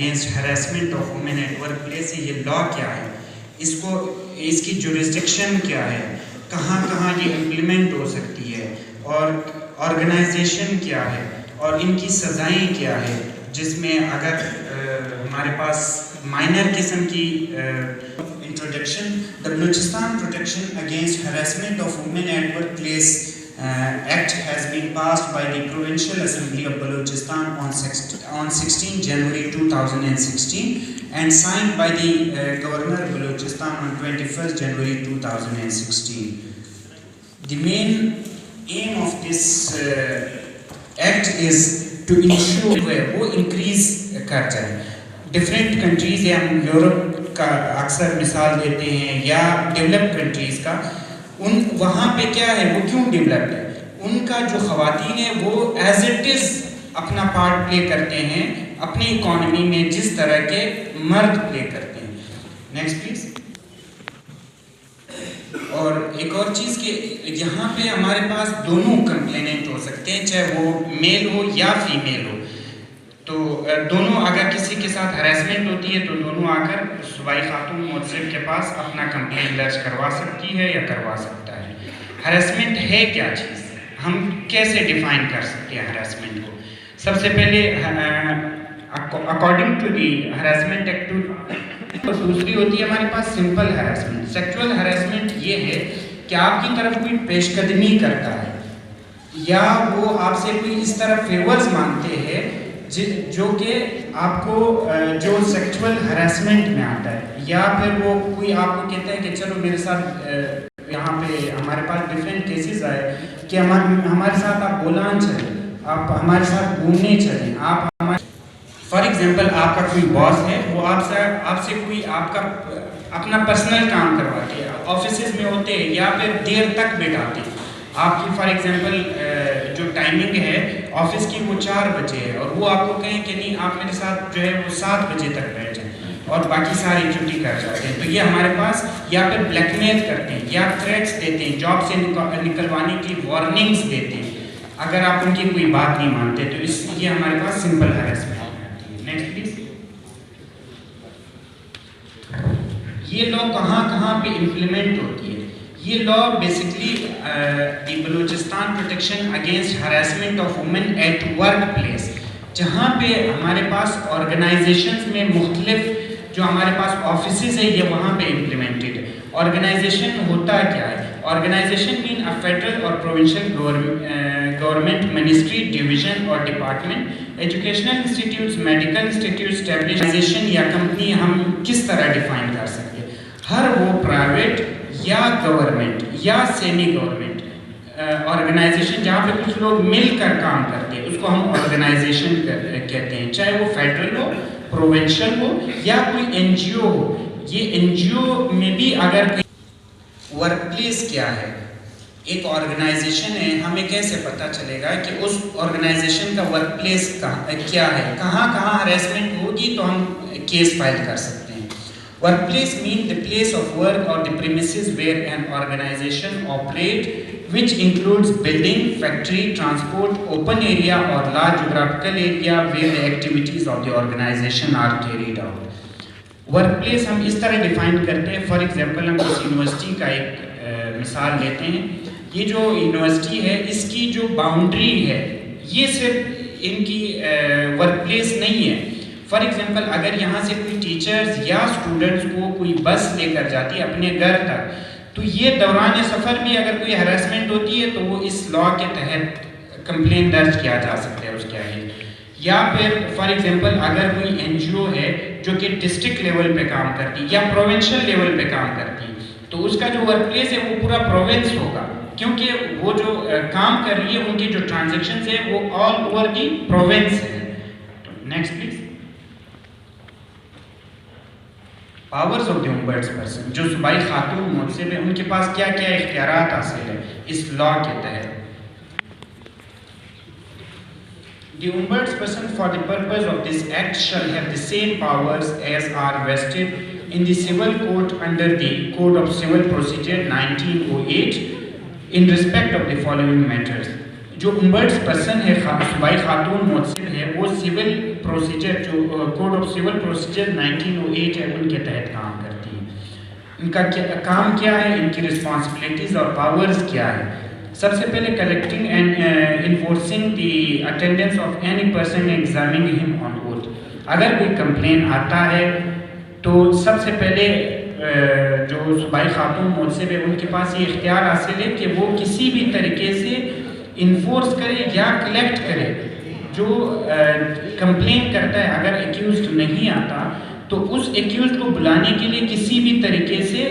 Against harassment of women at workplace ہے، یہ لا کیا ہے، اس کی جورسڈکشن کیا ہے، کہاں کہاں یہ امپلیمنٹ ہو سکتی ہے، اور آرگنائزیشن کیا ہے، اور ان کی سزائیں کیا ہے، جس میں اگر ہمارے پاس مائنر قسم کی introduction, the Balochistan protection against harassment of women at workplace Act has been passed by the Provincial Assembly of Balochistan on 16 January 2016 and signed by the Governor of Balochistan on 21st January 2016. The main aim of this act is to ensure وہ increase کر جائے. Different countries یا ہم Europe کا اکثر مثال دیتے ہیں یا ڈیولپ کنٹریز کا، وہاں پہ کیا ہے، وہ کیوں ڈیولپڈ ہے، ان کا جو خواتین ہیں وہ ایز اٹ از اپنا پارٹ پلے کرتے ہیں اپنی اکانومی میں جس طرح کے مرد پلے کرتے ہیں. Next please. اور ایک اور چیز کہ یہاں پہ ہمارے پاس دونوں کمپلیننٹ ہو سکتے ہیں، چاہے وہ میل ہو یا فیمیل ہو، تو دونوں اگر کسی کے ساتھ ہراسمنٹ ہوتی ہے تو دونوں آ کر صوبائی خاتون مؤذن کے پاس اپنا کمپلین درج کروا سکتی ہے یا کروا سکتا ہے. ہراسمنٹ ہے کیا چیز، ہم کیسے ڈیفائن کر سکتے ہیں ہراسمنٹ کو؟ سب سے پہلے according to the harassment act, دوسری ہوتی ہے ہمارے پاس سمپل ہراسمنٹ. سیکچول ہراسمنٹ یہ ہے کہ آپ کی طرف کوئی پیش قدمی کرتا ہے یا وہ آپ سے کوئی اس طرح فیورز مانگتے ہیں جو کہ آپ کو جو سیکچول ہراسمنٹ میں آتا ہے، یا پھر وہ کوئی آپ کو کہتا ہے کہ چلو میرے ساتھ، یہاں پہ ہمارے پاس ڈفرینٹ کیسز آئے کہ ہمارے ساتھ آپ بولان چلیں، آپ ہمارے ساتھ گھومنے چلیں، آپ ہمارے فار ایگزامپل آپ کا کوئی باس ہے، وہ آپ سے کوئی آپ کا اپنا پرسنل کام کرواتے ہیں، آفیسز میں ہوتے ہیں یا پھر دیر تک بیٹھاتے ہیں. آپ کی فار ایگزامپل جو ٹائمنگ ہے آفس کی وہ 4 بجے ہے اور وہ آپ کو کہیں کہ نہیں آپ میرے ساتھ جو ہے وہ 7 بجے تک بیٹھ جائیں اور باقی ساری چھٹی کر جاتے ہیں، تو یہ ہمارے پاس یا پھر بلیک میل کرتے ہیں یا تھریٹس دیتے ہیں، جاب سے نکلوانے کی وارننگز دیتے ہیں اگر آپ ان کی کوئی بات نہیں مانتے، تو اس لیے ہمارے پاس سمپل ہراسمنٹ آتی ہے. Next please. یہ لا کہاں کہاں پہ امپلیمنٹ ہوتی ہے؟ یہ law basically the Balochistan protection against harassment of women at workplace, جہاں پہ ہمارے پاس آرگنائزیشنز میں مختلف جو ہمارے پاس آفیسز ہیں یہ وہاں پہ امپلیمنٹڈ ہے. آرگنائزیشن ہوتا کیا ہے؟ آرگنائزیشن مین اے فیڈرل اور پروونشل گورنمنٹ منسٹری ڈویژن اور department, educational institutes, medical institutes, establishment یا کمپنی ہم کس طرح ڈیفائن کر سکتے ہیں؟ ہر وہ پرائیویٹ یا گورنمنٹ یا سیمی گورنمنٹ آرگنائزیشن جہاں پہ کچھ لوگ مل کر کام کرتے ہیں اس کو ہم آرگنائزیشن کہتے ہیں، چاہے وہ فیڈرل ہو، پروونشل ہو یا کوئی این جی او ہو. یہ این جی او میں بھی اگر ورک پلیس کیا ہے، ایک آرگنائزیشن ہے، ہمیں کیسے پتہ چلے گا کہ اس آرگنائزیشن کا ورک پلیس کیا ہے، کہاں کہاں ہراسمنٹ ہوگی تو ہم کیس فائل کر سکتے ہیں. Workplace means the place of work or the premises where an organization operates, which includes building, factory, transport, open area or large geographical area where the activities of the organization are carried out. Workplace ہم اس طرح define کرتے ہیں. For example ہم اس university کا ایک مثال لیتے ہیں. یہ جو یونیورسٹی ہے اس کی جو باؤنڈری ہے یہ صرف ان کی ورک پلیس نہیں ہے. فار ایگزامپل اگر یہاں سے کوئی ٹیچرز یا اسٹوڈنٹس کو کوئی بس لے کر جاتی ہے اپنے گھر تک، تو یہ دوران سفر بھی اگر کوئی ہراسمنٹ ہوتی ہے تو وہ اس لا کے تحت کمپلین درج کیا جا سکتا ہے اس کے آگے. یا پھر فار ایگزامپل اگر کوئی این جی او ہے جو کہ ڈسٹرکٹ لیول پہ کام کرتی یا پروونشل لیول پہ کام کرتی، تو اس کا جو ورک پلیس ہے وہ پورا پروونس ہوگا، کیونکہ وہ جو کام کر رہی ہے ان کی جو ٹرانزیکشنز ہیں وہ آل اوور دی پروونس ہے. Next please. Powers of the ombudsperson, جو صوبائی خاتون منصب ہے ان کے پاس کیا کیا اختیارات حاصل ہے اس لا کے تحت. The ombudsperson for the purpose of this act shall have the same powers as are vested in the civil court under the Code of Civil Procedure 1908 in respect of the following matters. جو امبرڈس person ہے صوبائی خاتون مؤثر ہے وہ civil procedure جو code of civil procedure 1908 ہے ان کے تحت کام کرتی ہے. ان کا کام کیا ہے, ان کی رسپانسبلٹیز اور پاورز کیا ہے. سب سے پہلے collecting and enforcing the attendance of any person examining ہم آن اوتھ. اگر کوئی کمپلین آتا ہے تو سب سے پہلے جو صوبائی خاتون مؤثر ہے ان کے پاس یہ اختیار حاصل ہے کہ وہ کسی بھی طریقے سے انفورس کرے یا کلیکٹ کرے جو کمپلین کرتا ہے. اگر ایکیوزڈ نہیں آتا تو اس ایکیوزڈ کو بلانے کے لیے کسی بھی طریقے سے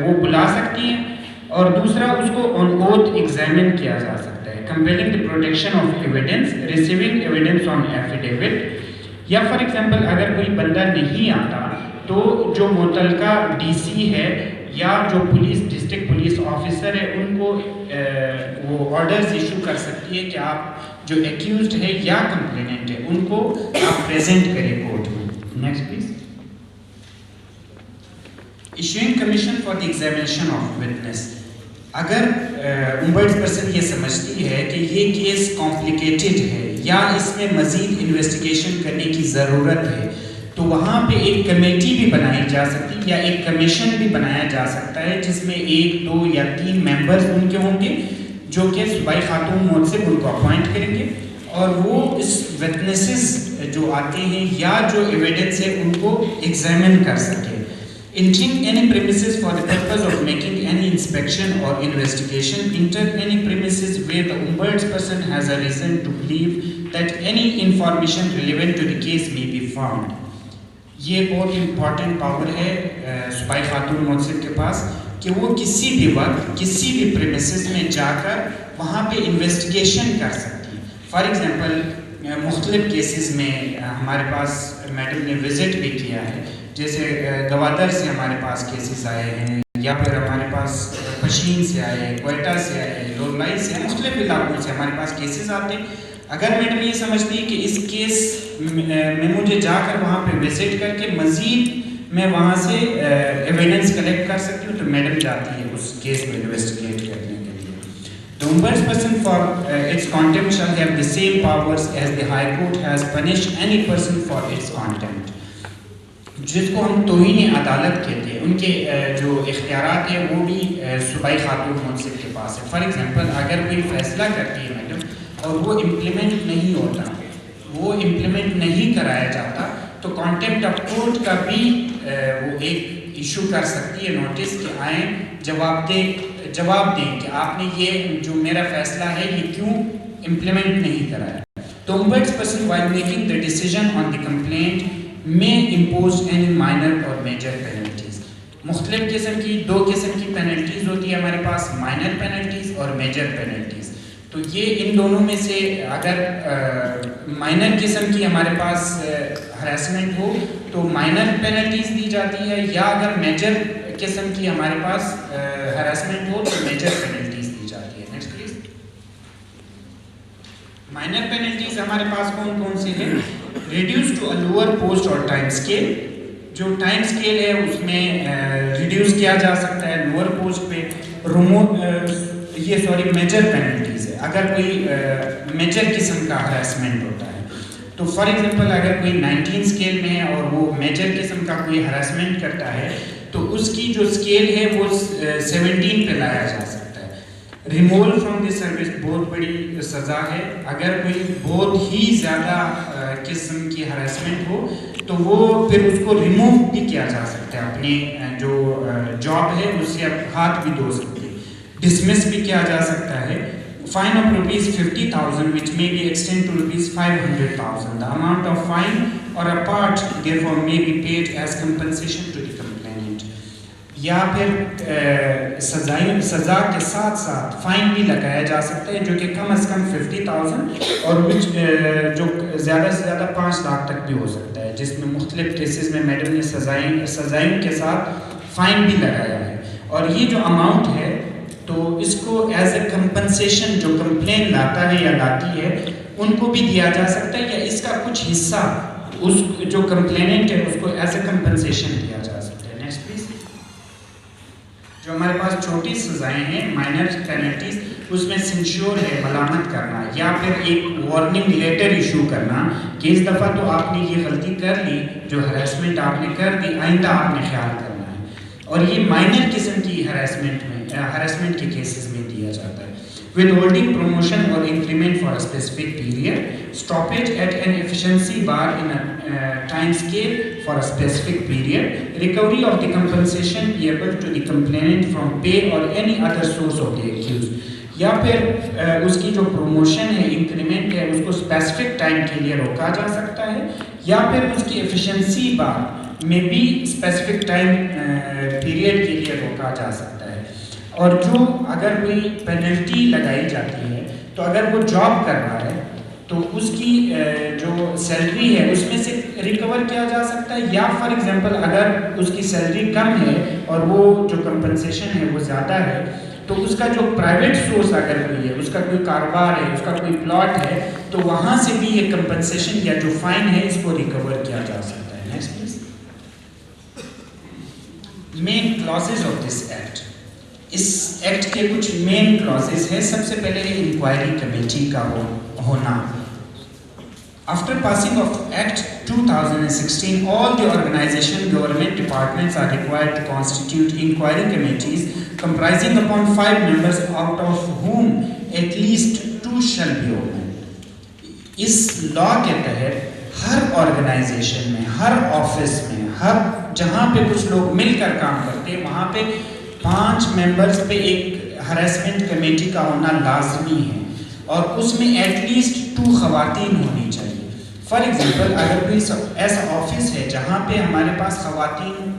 وہ بلا سکتی ہیں, اور دوسرا اس کو آن اوتھ ایگزامن کیا جا سکتا ہے. Compelling the protection of evidence, receiving evidence on affidavit. یا فار ایگزامپل اگر کوئی بندہ نہیں آتا تو جو متعلقہ ڈی سی ہے یا جو پولیس ڈسٹرکٹ پولیس آفیسر ہے ان کو وہ آرڈرز ایشو کر سکتی ہے کہ آپ جو ایکیوزڈ ہے یا کمپلیننٹ ہے ان کو آپ پریزنٹ کریں کورٹ میں. Next please. Issuing commission for the examination of witness. اگر امبرڈس پرسن یہ سمجھتی ہے کہ یہ کیس کمپلیکیٹڈ ہے یا اس میں مزید انویسٹیگیشن کرنے کی ضرورت ہے تو وہاں پہ ایک کمیٹی بھی بنائی جا سکتی ہے یا ایک کمیشن بھی بنایا جا سکتا ہے جس میں 1, 2 یا 3 ممبرز ان کے ہوں گے جو کہ صوبائی خاتون مؤثر ان کو اپوائنٹ کریں گے, اور وہ اس وٹنسز جو آتے ہیں یا جو ایویڈنس ہے ان کو ایگزامن کر سکے. Entering any premises for the purpose of making any inspection or investigation. Enter any premises where the ombudsperson has a reason to believe that any information relevant to the case may be found. یہ بہت important power ہے صوبائی خاتون مؤثر کے پاس کہ وہ کسی بھی وقت کسی بھی پریمیسز میں جا کر وہاں پہ انویسٹیگیشن کر سکتی. فار ایگزامپل مختلف کیسز میں ہمارے پاس میڈم نے وزٹ بھی کیا ہے, جیسے گوادر سے ہمارے پاس کیسز آئے ہیں, یا پھر ہمارے پاس پشین سے آئے, کوئٹہ سے آئے, لولائی سے, مختلف علاقوں سے ہمارے پاس کیسز آتے ہیں. اگر میڈم یہ سمجھتی ہے کہ اس کیس میں مجھے جا کر وہاں پہ وزٹ کر کے مزید میں وہاں سے ایویڈنس کلیکٹ کر سکتی ہوں تو میڈم جاتی ہے اس کیس میں انویسٹیگیٹ کرنے کے لیے. The ombudsperson for its contempt shall have the same powers as the High Court has punished any person for its contempt. جس کو ہم توہین عدالت کہتے ہیں, ان کے جو اختیارات ہیں وہ بھی صوبائی خاتون مؤثر کے پاس ہے. فار ایگزامپل اگر کوئی فیصلہ کرتی ہے میڈم اور وہ امپلیمنٹ نہیں ہوتا, وہ امپلیمنٹ نہیں کرایا جاتا, تو کانٹیمپٹ آف کورٹ کا بھی وہ ایک ایشو کر سکتی ہے نوٹس کہ آئیں جواب دیں کہ آپ نے یہ جو میرا فیصلہ ہے یہ کیوں امپلیمنٹ نہیں کرایا. تو ombudsperson while making the decision on the complaint may impose any minor or major penalties. مختلف قسم کی 2 قسم کی پینلٹیز ہوتی ہے ہمارے پاس, مائنر پینلٹیز اور میجر پینلٹیز. تو یہ ان دونوں میں سے اگر مائنر قسم کی ہمارے پاس ہراسمنٹ ہو تو مائنر پینلٹیز دی جاتی ہے, یا اگر میجر قسم کی ہمارے پاس ہراسمنٹ ہو تو میجر پینلٹیز دی جاتی ہے. Next please. مائنر پینلٹیز ہمارے پاس کون کون سے ہیں؟ Reduce to a lower post اور ٹائم اسکیل. جو ٹائم اسکیل ہے اس میں ریڈیوس کیا جا سکتا ہے لوور پوسٹ پہ. میجر پینلٹیز ہے اگر کوئی میجر قسم کا ہراسمنٹ ہوتا ہے. تو فار ایگزامپل اگر کوئی 19 اسکیل میں ہے اور وہ میجر قسم کا کوئی ہراسمنٹ کرتا ہے تو اس کی جو اسکیل ہے وہ 17 پہ لایا جا سکتا ہے. ریموول فرام دی سروس بہت بڑی سزا ہے. اگر کوئی بہت ہی زیادہ قسم کی ہراسمنٹ ہو تو وہ پھر اس کو ریموو بھی کیا جا سکتا ہے, اپنی جو جاب ہے اس سے ہاتھ بھی دھو سکتے ہیں. ڈسمس بھی کیا جا سکتا ہے. Fine of ₹50,000 which may be extended to ₹500,000. The amount of fine or a part therefore may be paid as compensation to the complainant. یا پھر سزا کے ساتھ ساتھ فائن بھی لگایا جا سکتا ہے جو کہ کم از کم 50,000 اور جو زیادہ سے زیادہ 5 لاکھ تک بھی ہو سکتا ہے, جس میں مختلف کیسز میں میڈم نے سزائیں کے ساتھ فائن بھی لگایا ہے. اور یہ جو اماؤنٹ ہے تو اس کو ایز اے کمپنسیشن جو کمپلین لاتا ہے یا لاتی ہے ان کو بھی دیا جا سکتا ہے, یا اس کا کچھ حصہ اس جو کمپلیننٹ ہے اس کو ایز اے کمپنسیشن دیا جا سکتا ہے. Next please. جو ہمارے پاس چھوٹی سزائیں ہیں مائنر پینلٹیز, اس میں سینشور ہے ملامت کرنا یا پھر ایک وارننگ لیٹر ایشو کرنا کہ اس دفعہ تو آپ نے یہ غلطی کر لی، جو ہراسمنٹ آپ نے کر دی آئندہ آپ نے خیال کرنا ہے. اور یہ مائنر قسم کی ہراسمنٹ کے کیسز میں دیا جاتا ہے. withholding promotion or increment for a specific period, stoppage at an efficiency bar in a time scale for a specific period, recovery of the compensation payable to the complainant from pay or any other source of the accused. یا پھر اس کی جو promotion ہے، increment ہے، اس کو specific time کے لیے روکا جا سکتا ہے، یا پھر اس کی ایفیشنسی بار میں بھی اسپیسیفک ٹائم پیریڈ کے لیے روکا جا سکتا ہے. اور جو اگر کوئی پینلٹی لگائی جاتی ہے تو اگر وہ جاب کر رہا ہے تو اس کی جو سیلری ہے اس میں سے ریکور کیا جا سکتا ہے، یا فار ایگزامپل اگر اس کی سیلری کم ہے اور وہ جو کمپنسیشن ہے وہ زیادہ ہے تو اس کا جو پرائیویٹ سورس اگر کوئی ہے، اس کا کوئی کاروبار ہے، اس کا کوئی پلاٹ ہے، تو وہاں سے بھی یہ کمپنسیشن یا جو فائن ہے اس کو ریکور کیا جا سکتا ہے. Next please. Main clauses of this act. اس ایکٹ کے کچھ مین کلازز ہیں. سب سے پہلے انکوائری کمیٹی کا ہونا. After passing of Act 2016, all the organization government departments are required to constitute inquiry committees comprising upon 5 members, out of whom at least 2 shall be women. اس لا کے تحت ہر آرگنائزیشن میں، ہر آفس میں، ہر جہاں پہ کچھ لوگ مل کر کام کرتے ہیں وہاں پہ 5 ممبرز پہ ایک ہراسمنٹ کمیٹی کا ہونا لازمی ہے، اور اس میں ایٹ لیسٹ 2 خواتین ہونی چاہیے. فار ایگزامپل اگر کوئی ایسا آفس ہے جہاں پہ ہمارے پاس خواتین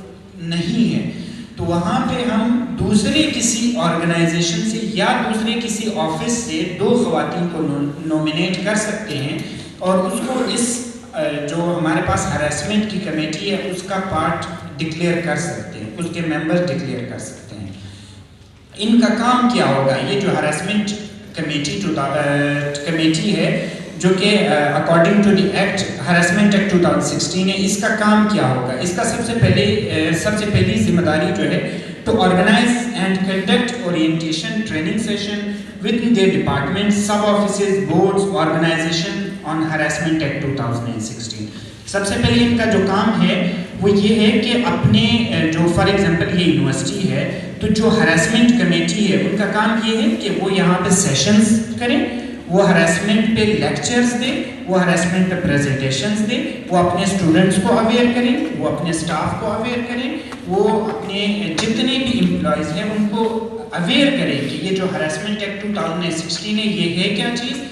نہیں ہیں تو وہاں پہ ہم دوسرے کسی آرگنائزیشن سے یا دوسرے کسی آفس سے 2 خواتین کو نومینیٹ کر سکتے ہیں، اور اس کو اس جو ہمارے پاس ہراسمنٹ کی کمیٹی ہے اس کا پارٹ ڈکلیئر کر سکتے ہیں، اس کے ممبر ڈکلیئر کر سکتے ہیں. ان کا کام کیا ہوگا؟ یہ جو ہراسمنٹ کمیٹی ہے جو کہ according to the act harassment act 2016 ہے، اس کا کام کیا ہوگا؟ اس کا سب سے پہلی ذمہ داری جو ہے to organise and conduct orientation training session within their department, sub offices, boards, organisation on harassment act 2016. سب سے پہلے ان کا جو کام ہے وہ یہ ہے کہ اپنے جو فار ایگزامپل یہ یونیورسٹی ہے تو جو ہراسمنٹ کمیٹی ہے ان کا کام یہ ہے کہ وہ یہاں پہ سیشنز کریں، وہ ہراسمنٹ پہ لیکچرز دیں، وہ ہراسمنٹ پہ پریزنٹیشنز دیں، وہ اپنے اسٹوڈنٹس کو اویئر کریں، وہ اپنے اسٹاف کو اویئر کریں، وہ اپنے جتنے بھی امپلائیز ہیں ان کو اویئر کریں کہ یہ جو ہراسمنٹ ایکٹ 2016 ہے یہ ہے کیا چیز،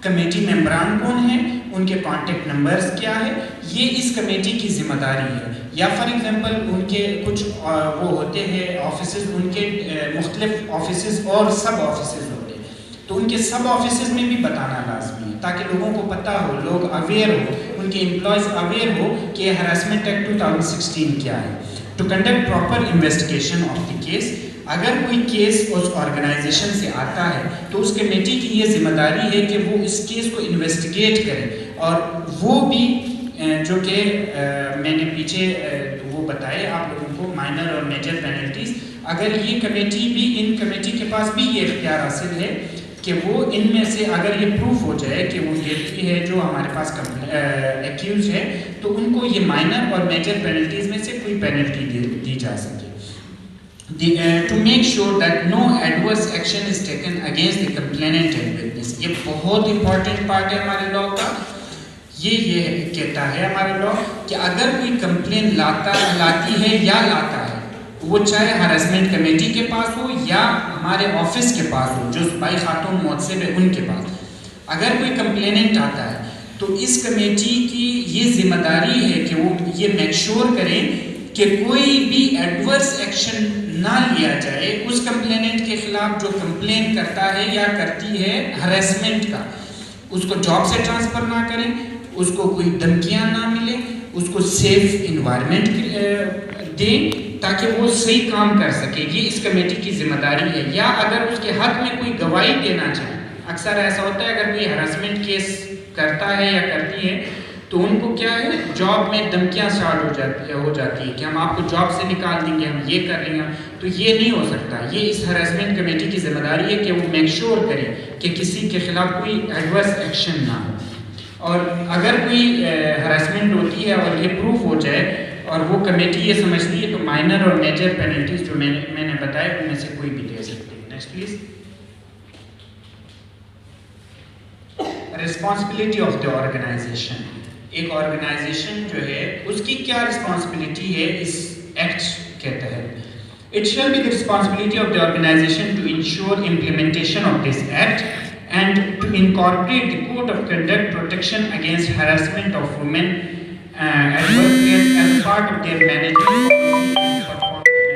کمیٹی ممبران کون ہیں، ان کے کانٹیکٹ نمبرز کیا ہے، یہ اس کمیٹی کی ذمہ داری ہے. یا فار ایگزامپل ان کے کچھ وہ ہوتے ہیں آفیسز، ان کے مختلف آفیسز اور سب آفیسز ہوتے ہیں، تو ان کے سب آفیسز میں بھی بتانا لازمی ہے تاکہ لوگوں کو پتہ ہو، لوگ اویئر ہو، ان کے امپلائیز اویئر ہو کہ یہ ہراسمنٹ ایکٹ 2016 کیا ہے. To conduct proper investigation of the case. اگر کوئی کیس اس آرگنائزیشن سے آتا ہے تو اس کمیٹی کی یہ ذمہ داری ہے کہ وہ اس کیس کو انویسٹیگیٹ کرے، اور وہ بھی جو کہ میں نے پیچھے وہ بتائے آپ لوگوں کو مائنر اور میجر پینلٹیز، اگر یہ کمیٹی بھی، ان کمیٹی کے پاس بھی یہ اختیار حاصل ہے کہ وہ ان میں سے اگر یہ پروف ہو جائے کہ وہ گلٹی ہے جو ہمارے پاس ایکیوز ہے تو ان کو یہ مائنر اور میجر پینلٹیز میں سے کوئی پینلٹی دی جا سکے. To make sure that no adverse action is taken against the complainant and witness. یہ بہت امپورٹنٹ پارٹ ہے ہمارے لاء کا. یہ کہتا ہے ہمارا لاء کہ اگر کوئی کمپلین لاتی ہے یا لاتا ہے، وہ چاہے ہراسمنٹ کمیٹی کے پاس ہو یا ہمارے آفس کے پاس ہو جو بائی خاتون مؤثر ہے ان کے پاس، اگر کوئی کمپلیننٹ آتا ہے تو اس کمیٹی کی یہ ذمہ داری ہے کہ وہ یہ میک شور کریں کہ کوئی بھی ایڈورس ایکشن نہ لیا جائے اس کمپلیننٹ کے خلاف جو کمپلین کرتا ہے یا کرتی ہے ہراسمنٹ کا. اس کو جاب سے ٹرانسفر نہ کریں، اس کو کوئی دھمکیاں نہ ملیں، اس کو سیف انوائرمنٹ دیں تاکہ وہ صحیح کام کر سکے. یہ اس کمیٹی کی ذمہ داری ہے. یا اگر اس کے حق میں کوئی گواہی دینا چاہے، اکثر ایسا ہوتا ہے اگر کوئی ہراسمنٹ کیس کرتا ہے یا کرتی ہے تو ان کو کیا ہے جاب میں دھمکیاں اسٹارٹ ہو جاتی ہے کہ ہم آپ کو جاب سے نکال دیں گے، ہم یہ کر لیں گے. تو یہ نہیں ہو سکتا. یہ اس ہراسمنٹ کمیٹی کی ذمہ داری ہے کہ وہ میک شور کرے کہ کسی کے خلاف کوئی ایڈورس ایکشن نہ ہو. اور اگر کوئی ہراسمنٹ ہوتی ہے اور یہ پروف ہو جائے اور وہ کمیٹی یہ سمجھتی ہے تو مائنر اور میجر پینلٹیز جو میں نے بتایا ان میں سے کوئی بھی دے سکتے ہیں. Next please. Responsibility of the organisation. ایک آرگنائزیشن جو ہے اس کی کیا رسپانسبلٹی ہے اس ایکٹ کے تحت. It shall be the responsibility of the organization to ensure implementation of this act and to incorporate the code of conduct protection against harassment of women at workplace as part of their management policy